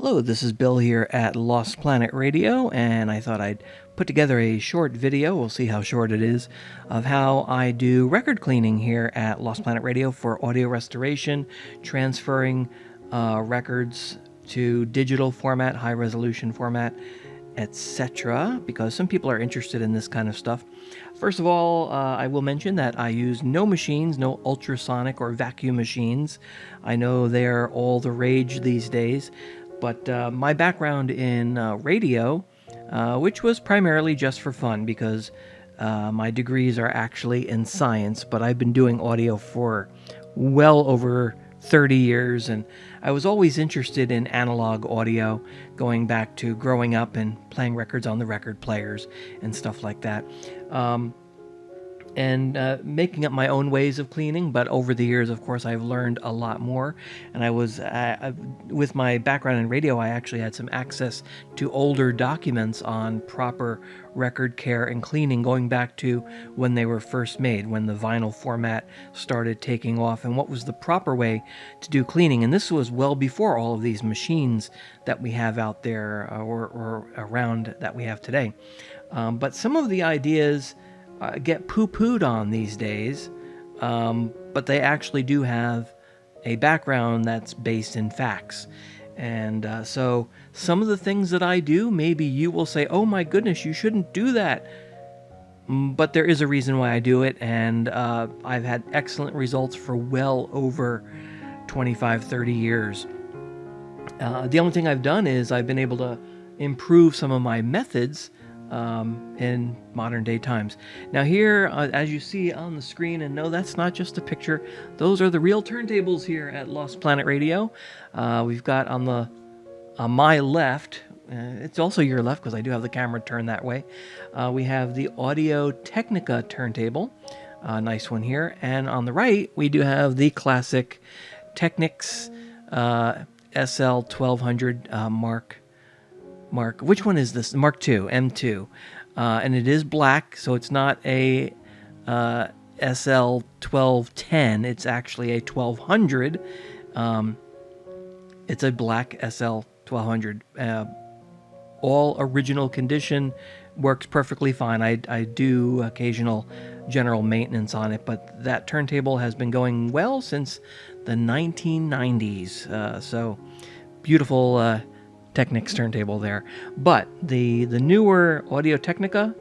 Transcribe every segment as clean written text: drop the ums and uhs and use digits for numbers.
Hello, this is Bill here at Lost Planet Radio, and I thought I'd put together a short video, we'll see how short it is, of how I do record cleaning here at Lost Planet Radio for audio restoration, transferring records to digital format, high resolution format, etc., because some people are interested in this kind of stuff. First of all, I will mention that I use no machines, no ultrasonic or vacuum machines. I know they're all the rage these days, but my background in radio, which was primarily just for fun because my degrees are actually in science, but I've been doing audio for well over 30 years, and I was always interested in analog audio, going back to growing up and playing records on the record players and stuff like that. And making up my own ways of cleaning, but over the years, of course, I've learned a lot more. And I was, with my background in radio, I actually had some access to older documents on proper record care and cleaning, going back to when they were first made, when the vinyl format started taking off, and what was the proper way to do cleaning. And this was well before all of these machines that we have out there or around that we have today. But some of the ideas get poo-pooed on these days, but they actually do have a background that's based in facts. And so some of the things that I do, maybe you will say, oh my goodness, you shouldn't do that. But there is a reason why I do it, and I've had excellent results for well over 25, 30 years. The only thing I've done is I've been able to improve some of my methods in modern day times. Now here, as you see on the screen, and no, that's not just a picture, those are the real turntables here at Lost Planet Radio. We've got on my left, it's also your left because I do have the camera turned that way, we have the Audio Technica turntable, nice one here, and on the right we do have the classic Technics SL 1200 Mark, which one is this? Mark II, M2. And it is black, so it's not a SL 1210. It's actually a 1200. It's a black SL 1200. All original condition, works perfectly fine. I do occasional general maintenance on it, but that turntable has been going well since the 1990s. So beautiful Technics turntable there. But the newer Audio Technica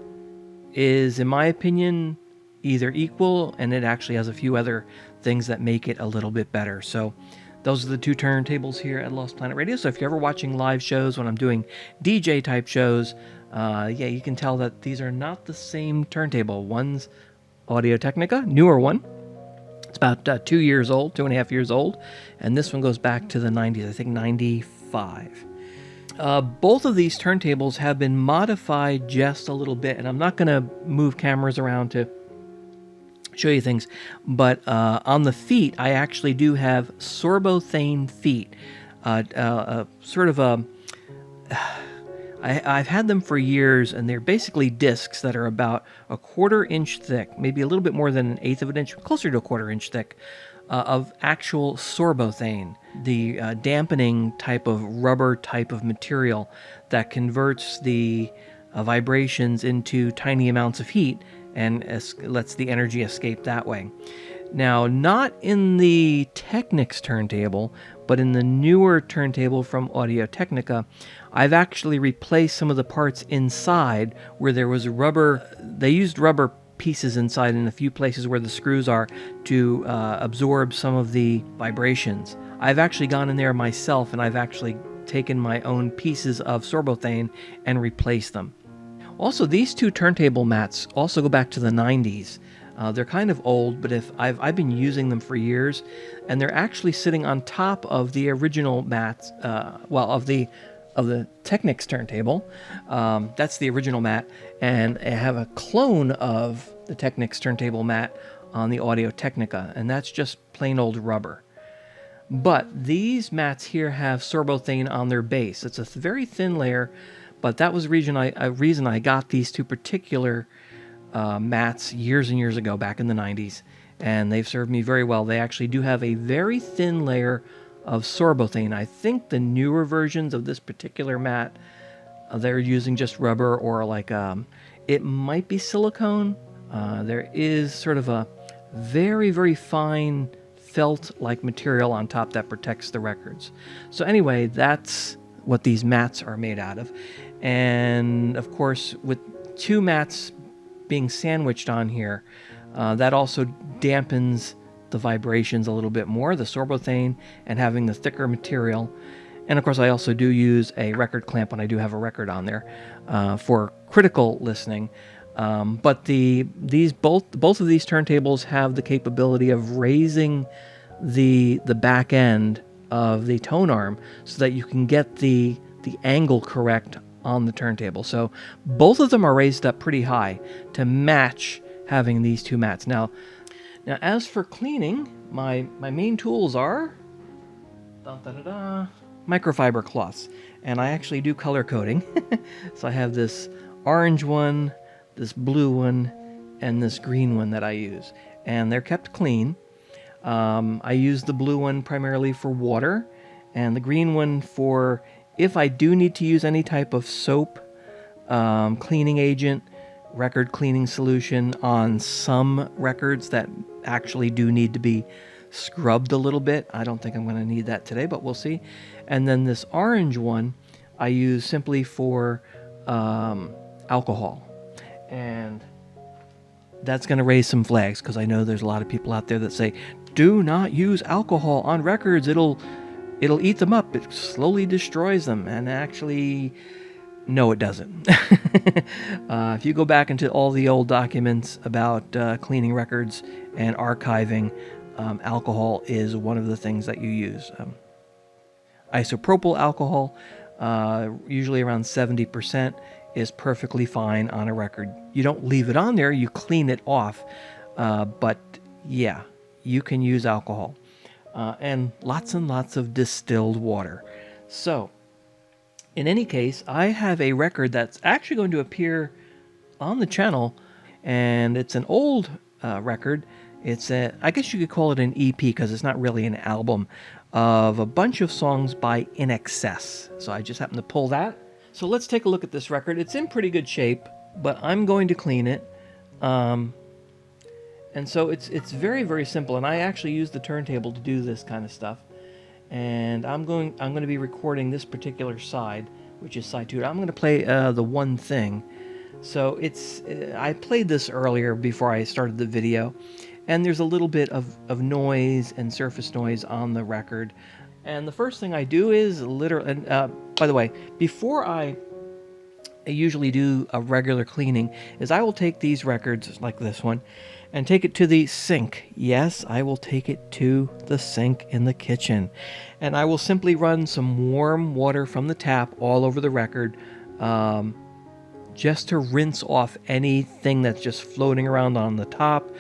is, in my opinion, either equal, and it actually has a few other things that make it a little bit better. So those are the two turntables here at Lost Planet Radio. So if you're ever watching live shows when I'm doing DJ type shows, you can tell that these are not the same turntable. One's Audio Technica, newer one. It's about 2 years old, 2.5 years old, and this one goes back to the 90s, I think 95. Both of these turntables have been modified just a little bit, and I'm not going to move cameras around to show you things, but on the feet, I actually do have sorbothane feet. I've had them for years, and they're basically discs that are about a 1/4 inch thick, maybe a little bit more than 1/8 of an inch, closer to a 1/4 inch thick, of actual sorbothane, the dampening type of rubber type of material that converts the vibrations into tiny amounts of heat and lets the energy escape that way. Now, not in the Technics turntable, but in the newer turntable from Audio Technica, I've actually replaced some of the parts inside where there was rubber. They used rubber pieces inside in a few places where the screws are to absorb some of the vibrations. I've actually gone in there myself, and I've actually taken my own pieces of sorbothane and replaced them. Also, these two turntable mats also go back to the 90s. They're kind of old, but I've been using them for years, and they're actually sitting on top of the original mats, of the Technics turntable. That's the original mat, and I have a clone of the Technics turntable mat on the Audio Technica, and that's just plain old rubber. But these mats here have sorbothane on their base. It's a very thin layer, but that was the reason I got these two particular mats years and years ago, back in the 90s, and they've served me very well. They actually do have a very thin layer of sorbothane. I think the newer versions of this particular mat, they're using just rubber, or like it might be silicone. There is sort of a very, very fine felt-like material on top that protects the records. So anyway, that's what these mats are made out of. And of course, with two mats being sandwiched on here, that also dampens the vibrations a little bit more, the sorbothane, and having the thicker material. And of course, I also do use a record clamp when I do have a record on there for critical listening. But both of these turntables have the capability of raising the back end of the tone arm so that you can get the angle correct on the turntable. So both of them are raised up pretty high to match having these two mats. Now as for cleaning, my main tools are microfiber cloths, and I actually do color coding. So I have this orange one, this blue one, and this green one that I use, and they're kept clean. I use the blue one primarily for water, and the green one for if I do need to use any type of soap, cleaning agent, record cleaning solution on some records that actually do need to be scrubbed a little bit. I don't think I'm going to need that today, but we'll see. And then this orange one I use simply for alcohol. And that's going to raise some flags, because I know there's a lot of people out there that say, do not use alcohol on records. It'll eat them up. It slowly destroys them. And actually, no, it doesn't. If you go back into all the old documents about cleaning records and archiving, alcohol is one of the things that you use. Isopropyl alcohol, usually around 70%, is perfectly fine on a record. You don't leave it on there, you clean it off. But yeah, you can use alcohol. And lots of distilled water. So, in any case, I have a record that's actually going to appear on the channel, and it's an old record. It's I guess you could call it an EP, because it's not really an album, of a bunch of songs by In Excess. So I just happened to pull that. So let's take a look at this record. It's in pretty good shape, but I'm going to clean it. And so it's very, very simple, and I actually use the turntable to do this kind of stuff. And I'm going to be recording this particular side, which is side 2. I'm going to play the one thing. So I played this earlier before I started the video, and there's a little bit of noise and surface noise on the record. And the first thing I do is literally, and by the way, before I usually do a regular cleaning, is I will take these records like this one and take it to the sink. Yes, I will take it to the sink in the kitchen, and I will simply run some warm water from the tap all over the record, just to rinse off anything that's just floating around on the top,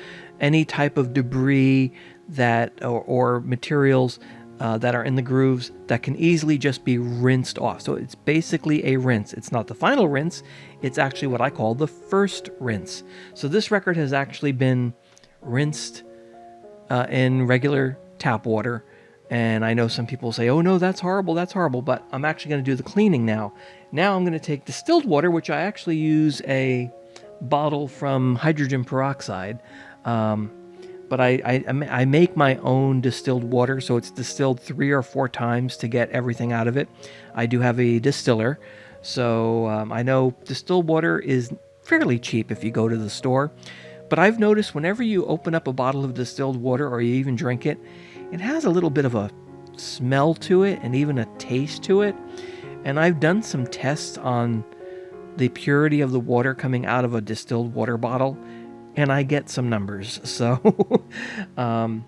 any type of debris that or materials that are in the grooves that can easily just be rinsed off. So it's basically a rinse. It's not the final rinse. It's actually what I call the first rinse. So this record has actually been rinsed in regular tap water. And I know some people say, oh no, that's horrible, but I'm actually going to do the cleaning now. Now I'm going to take distilled water, which I actually use a bottle from hydrogen peroxide. But I make my own distilled water, so it's distilled 3 or 4 times to get everything out of it. I do have a distiller, so I know distilled water is fairly cheap if you go to the store. But I've noticed whenever you open up a bottle of distilled water or you even drink it, it has a little bit of a smell to it and even a taste to it. And I've done some tests on the purity of the water coming out of a distilled water bottle, and I get some numbers. So I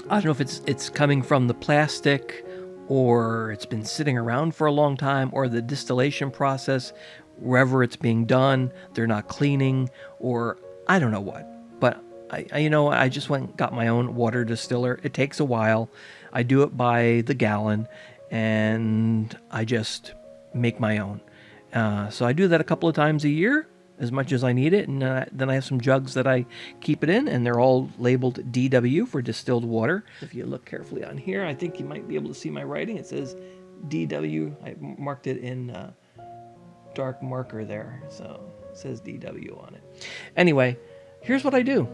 don't know if it's coming from the plastic, or it's been sitting around for a long time, or the distillation process, wherever it's being done, they're not cleaning, or I don't know what. But I just went and got my own water distiller. It takes a while. I do it by the gallon, and I just make my own. So I do that a couple of times a year, as much as I need it, and then I have some jugs that I keep it in, and they're all labeled DW for distilled water. If you look carefully on here, I think you might be able to see my writing. It says DW. I marked it in dark marker there, so it says DW on it. Anyway, here's what I do.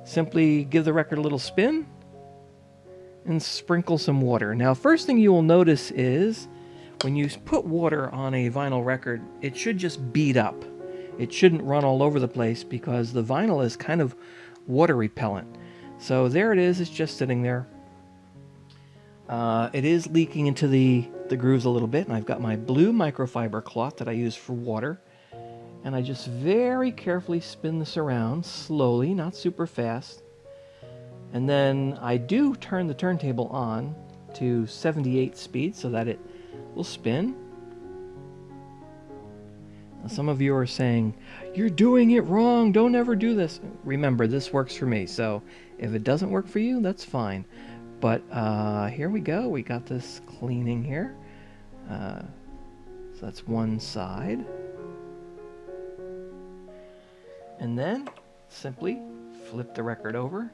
Simply give the record a little spin and sprinkle some water. Now, first thing you will notice is when you put water on a vinyl record, it should just bead up. It shouldn't run all over the place because the vinyl is kind of water repellent. So there it is. It's just sitting there. It is leaking into the grooves a little bit, and I've got my blue microfiber cloth that I use for water. And I just very carefully spin this around, slowly, not super fast. And then I do turn the turntable on to 78 speed so that it will spin. Now, some of you are saying, "You're doing it wrong, don't ever do this." Remember, this works for me, so if it doesn't work for you, that's fine. But here we go, we got this cleaning here. So that's one side. And then simply flip the record over.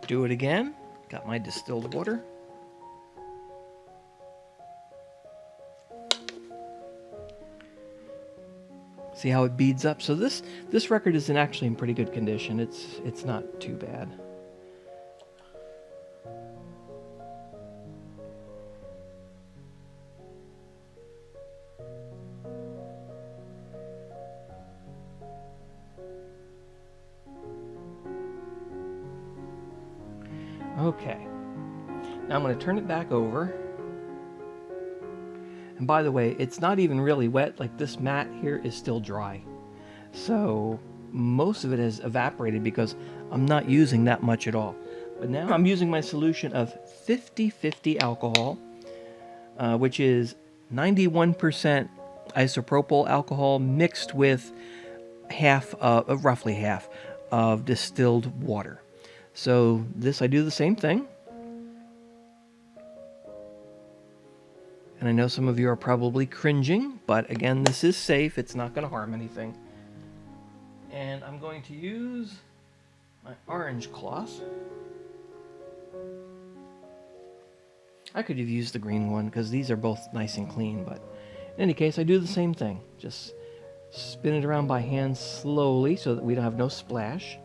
Do it again. Got my distilled water. See how it beads up? So this record is actually in pretty good condition. It's not too bad. Okay, now I'm going to turn it back over. And by the way, it's not even really wet. Like, this mat here is still dry. So most of it has evaporated because I'm not using that much at all. But now I'm using my solution of 50-50 alcohol, which is 91% isopropyl alcohol mixed with roughly half of distilled water. So I do the same thing. And I know some of you are probably cringing, but again, this is safe. It's not going to harm anything. And I'm going to use my orange cloth. I could have used the green one because these are both nice and clean, but in any case, I do the same thing. Just spin it around by hand slowly so that we don't have no splash.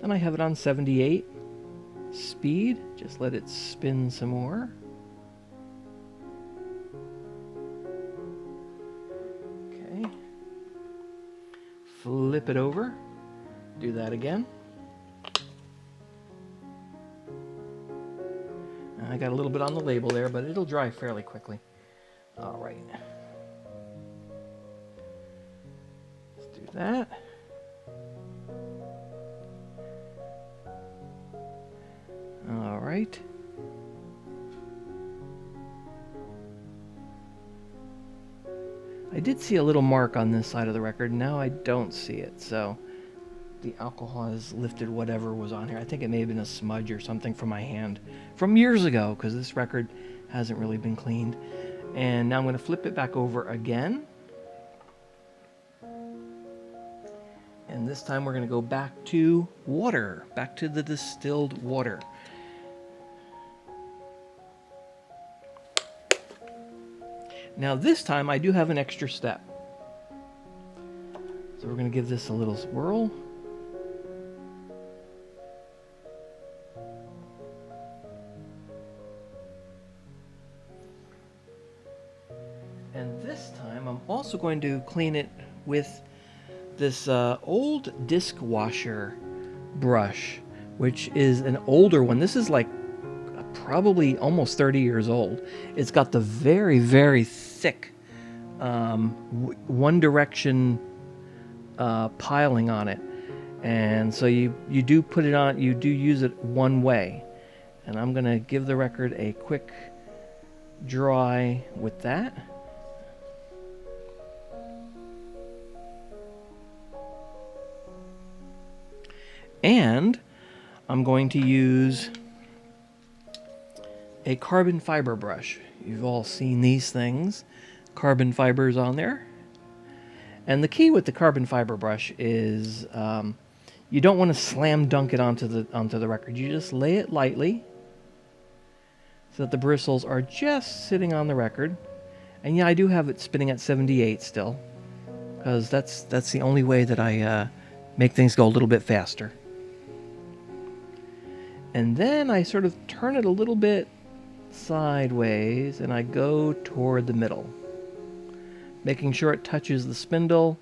Then I have it on 78 speed. Just let it spin some more. Okay. Flip it over. Do that again. I got a little bit on the label there, but it'll dry fairly quickly. All right. Let's do that. All right. I did see a little mark on this side of the record. Now I don't see it, so the alcohol has lifted whatever was on here. I think it may have been a smudge or something from my hand from years ago, because this record hasn't really been cleaned. And now I'm going to flip it back over again. And this time we're going to go back to water, back to the distilled water. Now this time I do have an extra step. So we're going to give this a little swirl. And this time I'm also going to clean it with this old disc washer brush, which is an older one. This is like probably almost 30 years old. It's got the very, very thick One Direction piling on it. And so you do put it on, you do use it one way. And I'm going to give the record a quick dry with that. And I'm going to use a carbon fiber brush. You've all seen these things. Carbon fibers on there. And the key with the carbon fiber brush is you don't want to slam dunk it onto the record. You just lay it lightly so that the bristles are just sitting on the record. And yeah, I do have it spinning at 78 still, because that's the only way that I make things go a little bit faster. And then I sort of turn it a little bit sideways, and I go toward the middle, making sure it touches the spindle.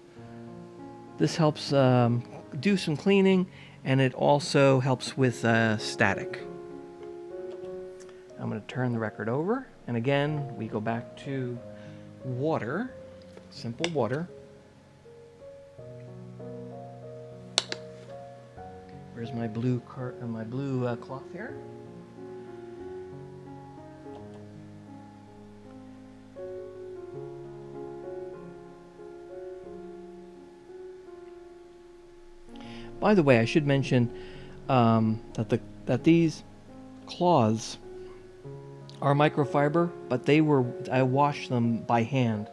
This helps do some cleaning, and it also helps with static. I'm going to turn the record over, and again, we go back to water, simple water. Where's my blue cloth here? By the way, I should mention that these cloths are microfiber, but I washed them by hand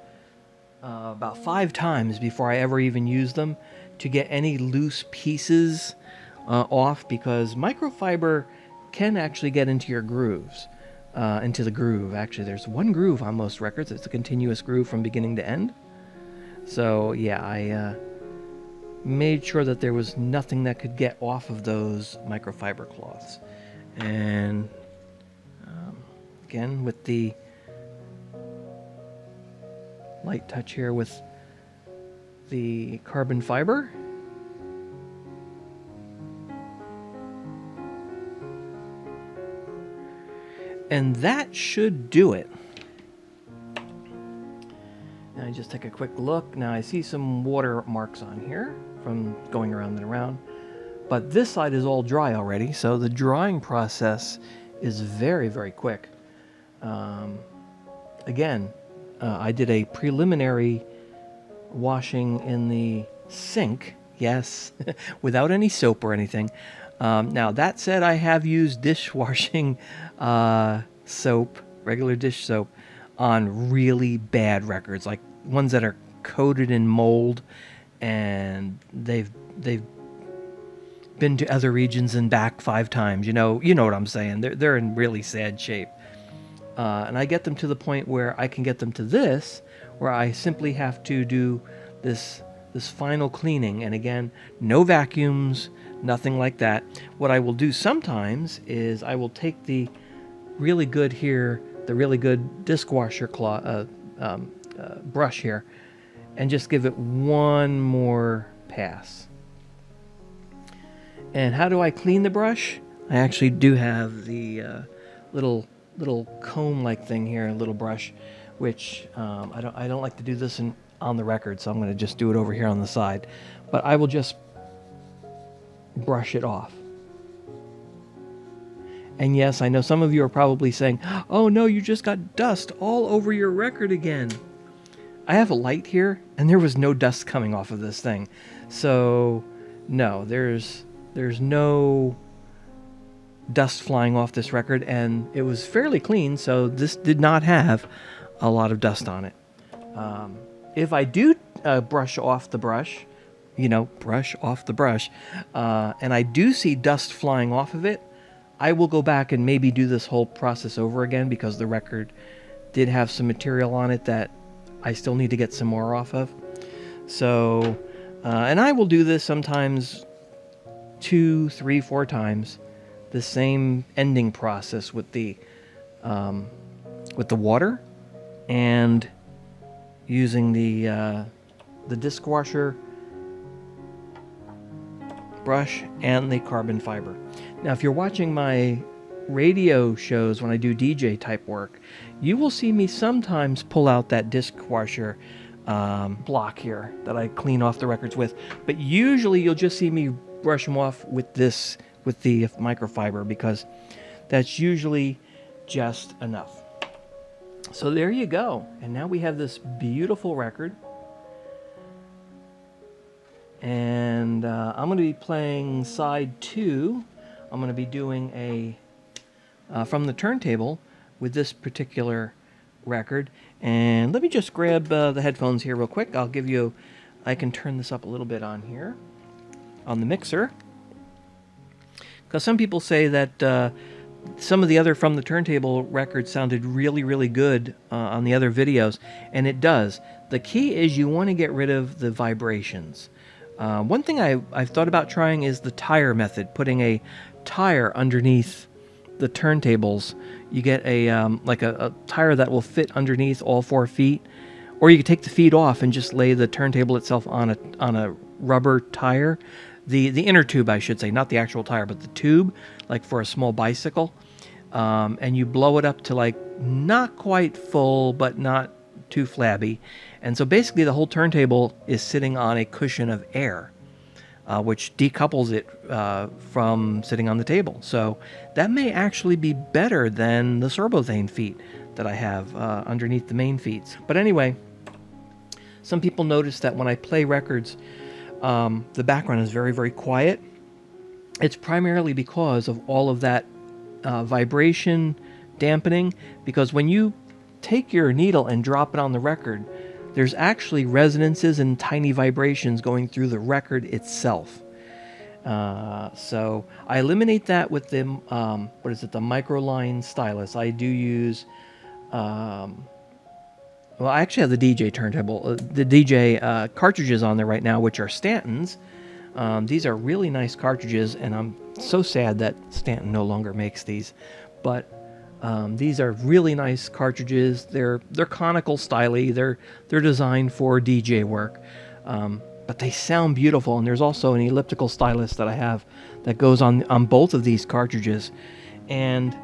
about 5 times before I ever even used them to get any loose pieces off, because microfiber can actually get into your grooves, into the groove. Actually, there's one groove on most records. It's a continuous groove from beginning to end. So yeah, I made sure that there was nothing that could get off of those microfiber cloths. And again, with the light touch here with the carbon fiber. And that should do it. Now I just take a quick look. Now I see some water marks on here from going around and around. But this side is all dry already, so the drying process is very, very quick. Again, I did a preliminary washing in the sink, yes, without any soap or anything. Now, that said, I have used dishwashing soap, regular dish soap, on really bad records, like ones that are coated in mold, and they've been to other regions and back 5 times. You know what I'm saying. They're in really sad shape. And I get them to the point where I can get them to this, where I simply have to do this final cleaning. And again, no vacuums, nothing like that. What I will do sometimes is I will take the really good disc washer brush here, and just give it one more pass. And how do I clean the brush? I actually do have the little comb-like thing here, a little brush, which I don't like to do this on the record, so I'm going to just do it over here on the side. But I will just brush it off. And yes, I know some of you are probably saying, "Oh no, you just got dust all over your record again." I have a light here, and there was no dust coming off of this thing, so no, there's no dust flying off this record, and it was fairly clean, so this did not have a lot of dust on it. If I do brush off the brush, and I do see dust flying off of it, I will go back and maybe do this whole process over again, because the record did have some material on it that I still need to get some more off of. So, and I will do this sometimes 2, 3, 4 times, the same ending process with the water, and using the disc washer brush and the carbon fiber. Now, if you're watching my radio shows when I do DJ type work, you will see me sometimes pull out that disc washer block here that I clean off the records with, but usually you'll just see me brush them off with the microfiber, because that's usually just enough. So there you go, and now we have this beautiful record. And I'm going to be playing side 2. I'm going to be doing from the turntable with this particular record. And let me just grab the headphones here real quick. I'll give you I can turn this up a little bit on here, on the mixer. Because some people say that some of the other From the Turntable records sounded really, really good on the other videos, and it does. The key is you want to get rid of the vibrations. One thing I've thought about trying is the tire method, putting a tire underneath the turntables. You get a tire that will fit underneath all 4 feet, or you could take the feet off and just lay the turntable itself on a rubber tire. The inner tube, I should say, not the actual tire, but the tube, like for a small bicycle. And you blow it up to like not quite full, but not too flabby. And so basically the whole turntable is sitting on a cushion of air, which decouples it from sitting on the table. So that may actually be better than the Sorbothane feet that I have underneath the main feet. But anyway, some people notice that when I play records, the background is very, very quiet. It's primarily because of all of that vibration dampening, because when you take your needle and drop it on the record, there's actually resonances and tiny vibrations going through the record itself. So I eliminate that with the the microline stylus. I do use well, I actually have the DJ turntable, the DJ cartridges on there right now, which are Stanton's. These are really nice cartridges, and I'm so sad that Stanton no longer makes these. But these are really nice cartridges. They're conical styly. They're designed for DJ work, but they sound beautiful. And there's also an elliptical stylus that I have that goes on both of these cartridges. And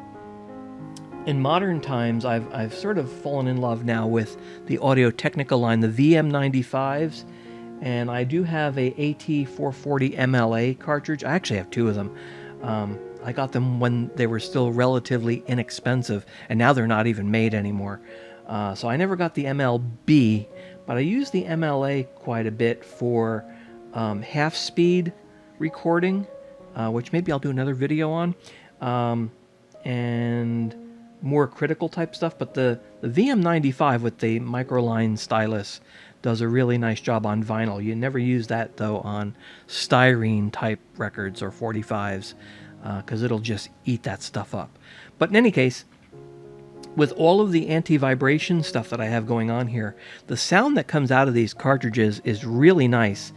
in modern times, I've sort of fallen in love now with the Audio-Technica line, the VM95s, and I do have a AT440 MLA cartridge. I actually have 2 of them. I got them when they were still relatively inexpensive, and now they're not even made anymore. So I never got the MLB, but I use the MLA quite a bit for half-speed recording, which maybe I'll do another video on, and more critical type stuff. But the VM95 with the microline stylus does a really nice job on vinyl. You never use that, though, on styrene type records or 45s, because it'll just eat that stuff up. But in any case, with all of the anti-vibration stuff that I have going on here, the sound that comes out of these cartridges is really nice.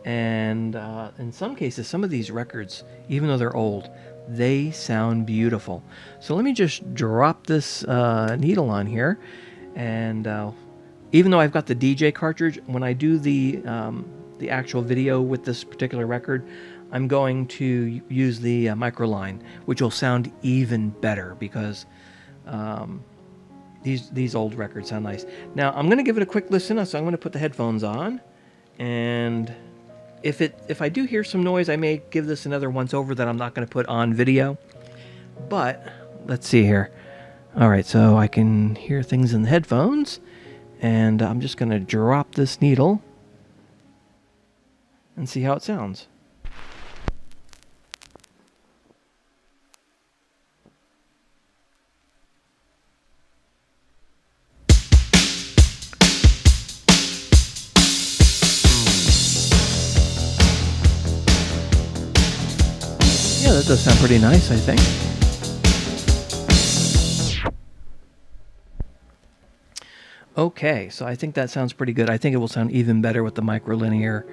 And in some cases, some of these records, even though they're old, they sound beautiful. So let me just drop this needle on here, and even though I've got the DJ cartridge, when I do the actual video with this particular record, I'm going to use the microline, which will sound even better, because these old records sound nice. Now I'm going to give it a quick listen, so I'm going to put the headphones on, and if I do hear some noise, I may give this another once over that I'm not going to put on video. But let's see here. All right, so I can hear things in the headphones, and I'm just going to drop this needle and see how it sounds. Yeah, that does sound pretty nice, I think. Okay, so I think that sounds pretty good. I think it will sound even better with the microlinear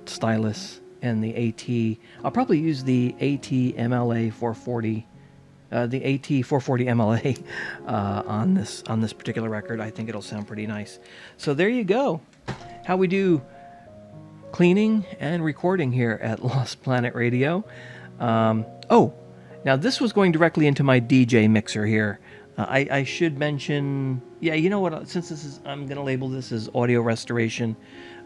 stylus and the AT. I'll probably use the AT MLA 440, the AT 440 MLA on this particular record. I think it'll sound pretty nice. So there you go. How we do cleaning and recording here at Lost Planet Radio. Oh, now this was going directly into my DJ mixer here. I should mention, yeah, you know what? Since I'm going to label this as audio restoration,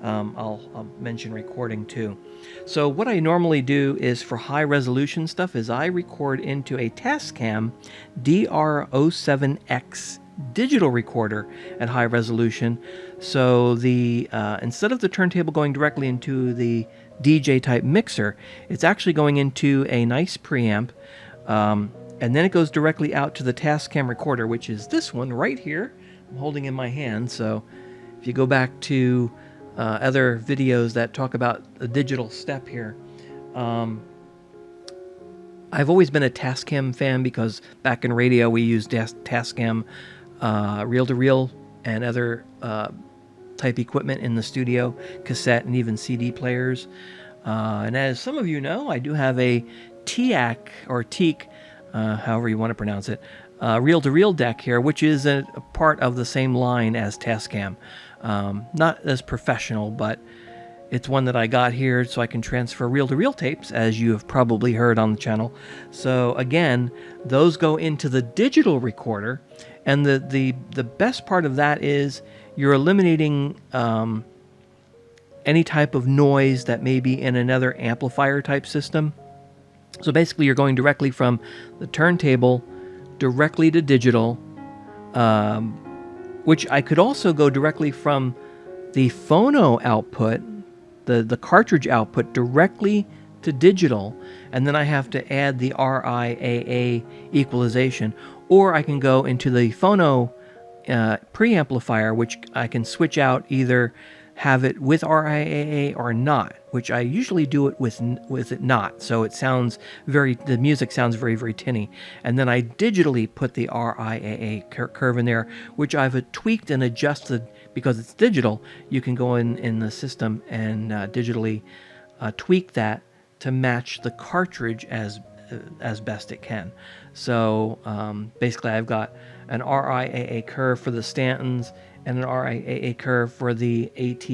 I'll mention recording too. So what I normally do is, for high resolution stuff, is I record into a Tascam DR07X digital recorder at high resolution. So the instead of the turntable going directly into the DJ type mixer, it's actually going into a nice preamp, and then it goes directly out to the Tascam recorder, which is this one right here I'm holding in my hand. So if you go back to other videos that talk about the digital step here. I've always been a Tascam fan because back in radio we used Tascam reel-to-reel and other type equipment in the studio, cassette and even CD players. And as some of you know, I do have a TEAC or TEAC, however you want to pronounce it, reel-to-reel deck here, which is a part of the same line as Tascam. Not as professional, but it's one that I got here so I can transfer reel-to-reel tapes, as you have probably heard on the channel. So again, those go into the digital recorder, and the best part of that is you're eliminating any type of noise that may be in another amplifier type system. So basically you're going directly from the turntable directly to digital, which I could also go directly from the phono output, the cartridge output, directly to digital, and then I have to add the RIAA equalization, or I can go into the phono preamplifier, which I can switch out, either have it with RIAA or not, which I usually do it with it not, so it sounds the music sounds very, very tinny. And then I digitally put the RIAA curve in there, which I've tweaked and adjusted. Because it's digital, you can go in the system and digitally tweak that to match the cartridge as best it can. So basically I've got an RIAA curve for the Stantons and an RIAA curve for the AT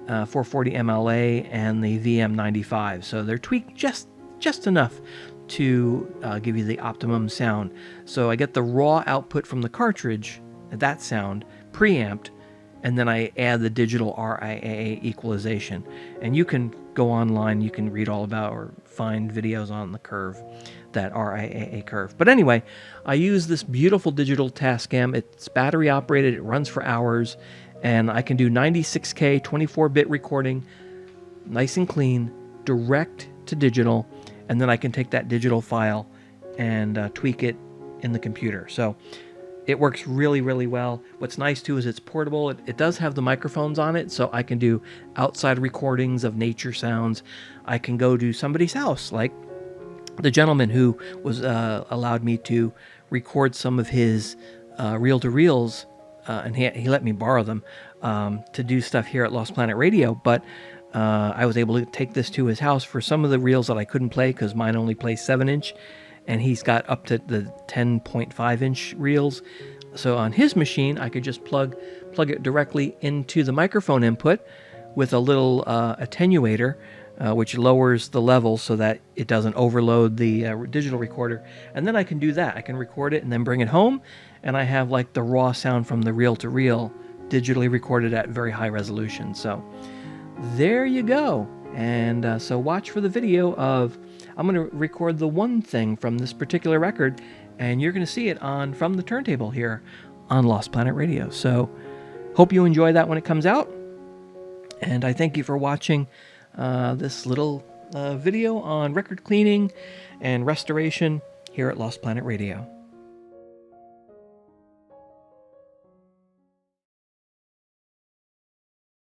440 MLA and the VM95. So they're tweaked just enough to give you the optimum sound. So I get the raw output from the cartridge, that sound, preamped, and then I add the digital RIAA equalization. And you can go online, you can read all about or find videos on the curve, that RIAA curve. But anyway, I use this beautiful digital Tascam. It's battery operated, it runs for hours, and I can do 96K 24-bit recording, nice and clean, direct to digital, and then I can take that digital file and tweak it in the computer. So it works really, really well. What's nice too is it's portable. It does have the microphones on it, so I can do outside recordings of nature sounds. I can go to somebody's house, like the gentleman who was allowed me to record some of his reel-to-reels, and he let me borrow them to do stuff here at Lost Planet Radio. But I was able to take this to his house for some of the reels that I couldn't play because mine only plays 7-inch. And he's got up to the 10.5-inch reels. So on his machine, I could just plug it directly into the microphone input with a little attenuator, which lowers the level so that it doesn't overload the digital recorder. And then I can do that. I can record it and then bring it home, and I have like the raw sound from the reel-to-reel digitally recorded at very high resolution. So there you go. And so watch for the video of, I'm going to record the one thing from this particular record, and you're going to see it from the turntable here on Lost Planet Radio. So hope you enjoy that when it comes out, and I thank you for watching this little video on record cleaning and restoration here at Lost Planet Radio.